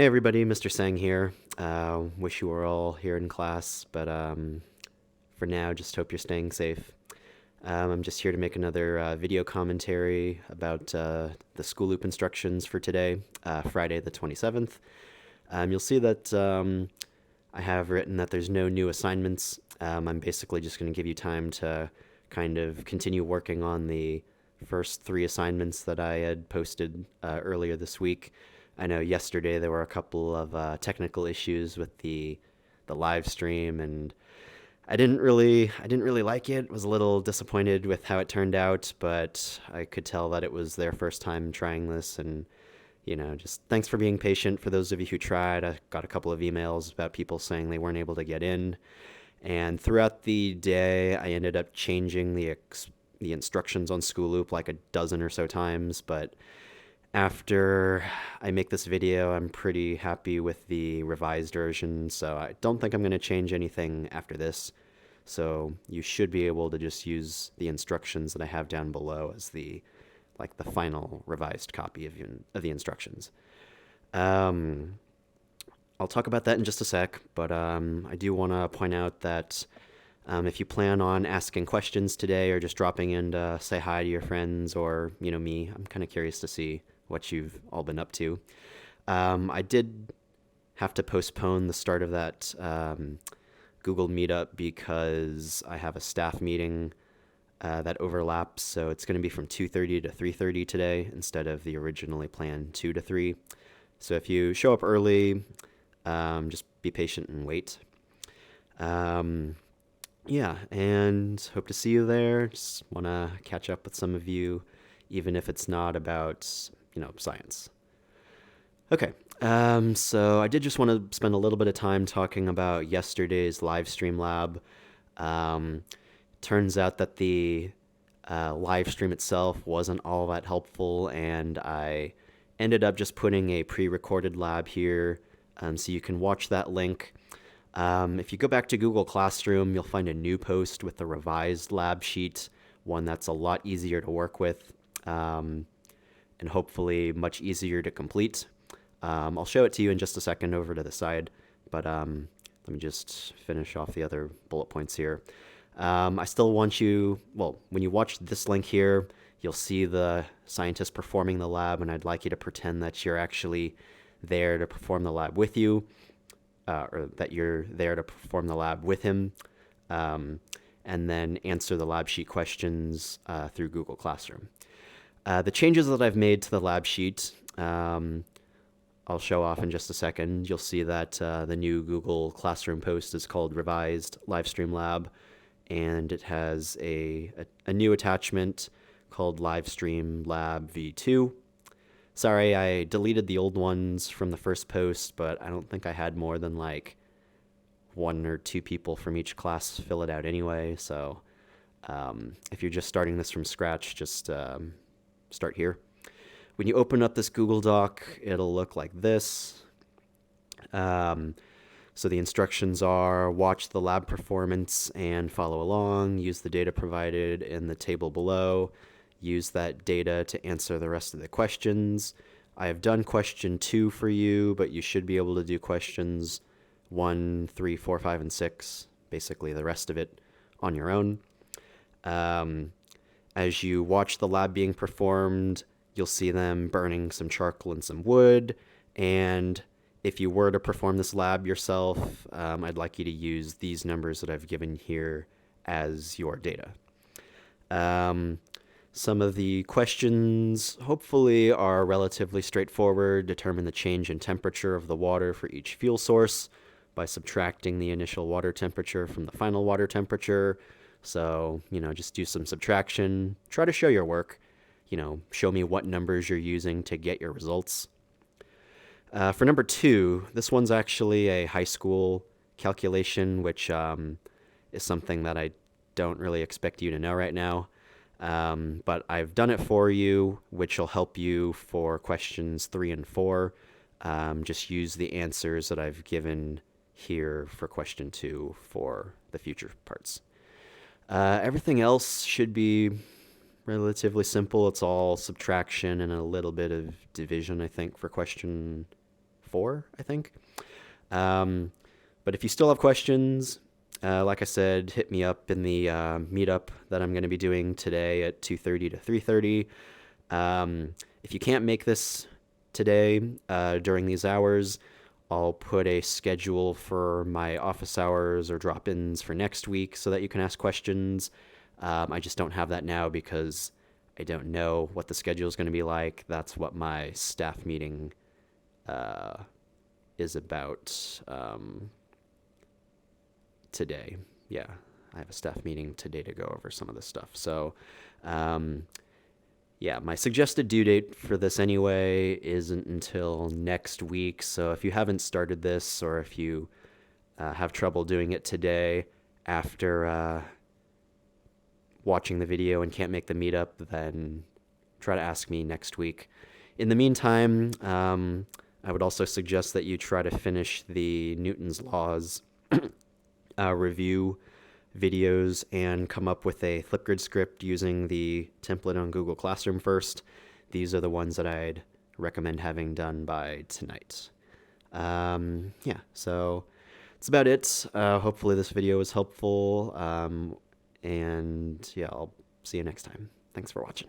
Hey everybody, Mr. Tsang here. Wish you were all here in class, but for now, just hope you're staying safe. I'm just here to make another video commentary about the school loop instructions for today, Friday the 27th. You'll see that I have written that there's no new assignments. I'm basically just going to give you time to kind of continue working on the first three assignments that I had posted earlier this week. I know yesterday there were a couple of technical issues with the live stream, and I didn't really like it. Was a little disappointed with how it turned out, but I could tell that it was their first time trying this, and just thanks for being patient for those of you who tried. I got a couple of emails about people saying they weren't able to get in, and throughout the day, I ended up changing the instructions on School Loop like a dozen or so times, but after I make this video, I'm pretty happy with the revised version, so I don't think I'm going to change anything after this. So you should be able to just use the instructions that I have down below as the final revised copy of the instructions. Um, I'll talk about that in just a sec, but I do want to point out that if you plan on asking questions today or just dropping in to say hi to your friends or, me, I'm kind of curious to see what you've all been up to. I did have to postpone the start of that Google Meetup because I have a staff meeting that overlaps, so it's going to be from 2:30 to 3:30 today instead of the originally planned 2 to 3. So if you show up early, just be patient and wait. Um, yeah, and hope to see you there. Just want to catch up with some of you, even if it's not about, science. Okay, so I did just want to spend a little bit of time talking about yesterday's live stream lab. Um, Turns out that the live stream itself wasn't all that helpful, and I ended up just putting a pre-recorded lab here, so you can watch that link. If you go back to Google Classroom, you'll find a new post with the revised lab sheet, one that's a lot easier to work with, and hopefully much easier to complete. I'll show it to you in just a second over to the side, but let me just finish off the other bullet points here. I still want you, well, when you watch this link here, you'll see the scientist performing the lab, and I'd like you to pretend that you're actually there to perform the lab with you, or that you're there to perform the lab with him, and then answer the lab sheet questions through Google Classroom. The changes that I've made to the lab sheet, I'll show off in just a second. You'll see that the new Google Classroom post is called Revised Livestream Lab, and it has a new attachment called Livestream Lab V2. Sorry, I deleted the old ones from the first post, but I don't think I had more than like one or two people from each class fill it out anyway. So if you're just starting this from scratch, just start here. When you open up this Google Doc, it'll look like this. So the instructions are watch the lab performance and follow along, use the data provided in the table below, use that data to answer the rest of the questions. I have done question 2 for you, but you should be able to do questions 1, 3, 4, 5, and 6, basically the rest of it on your own. As you watch the lab being performed, you'll see them burning some charcoal and some wood, and if you were to perform this lab yourself, I'd like you to use these numbers that I've given here as your data. Some of the questions hopefully are relatively straightforward. Determine the change in temperature of the water for each fuel source by subtracting the initial water temperature from the final water temperature. So, just do some subtraction. Try to show your work. Show me what numbers you're using to get your results. For number 2, this one's actually a high school calculation, which is something that I don't really expect you to know right now. But I've done it for you, which will help you for questions 3 and 4. Just use the answers that I've given here for question 2 for the future parts. Everything else should be relatively simple. It's all subtraction and a little bit of division, I think, for question 4, I think. But if you still have questions, like I said, hit me up in the meetup that I'm going to be doing today at 2:30 to 3:30. If you can't make this today during these hours, I'll put a schedule for my office hours or drop-ins for next week so that you can ask questions. I just don't have that now because I don't know what the schedule is going to be like. That's what my staff meeting is about today. Yeah, I have a staff meeting today to go over some of this stuff. So, yeah, my suggested due date for this anyway isn't until next week. So if you haven't started this, or if you have trouble doing it today after watching the video and can't make the meetup, then try to ask me next week. In the meantime, I would also suggest that you try to finish the Newton's Laws review videos and come up with a Flipgrid script using the template on Google Classroom first. These are the ones that I'd recommend having done by tonight. Yeah, so that's about it. Hopefully this video was helpful. And yeah, I'll see you next time. Thanks for watching.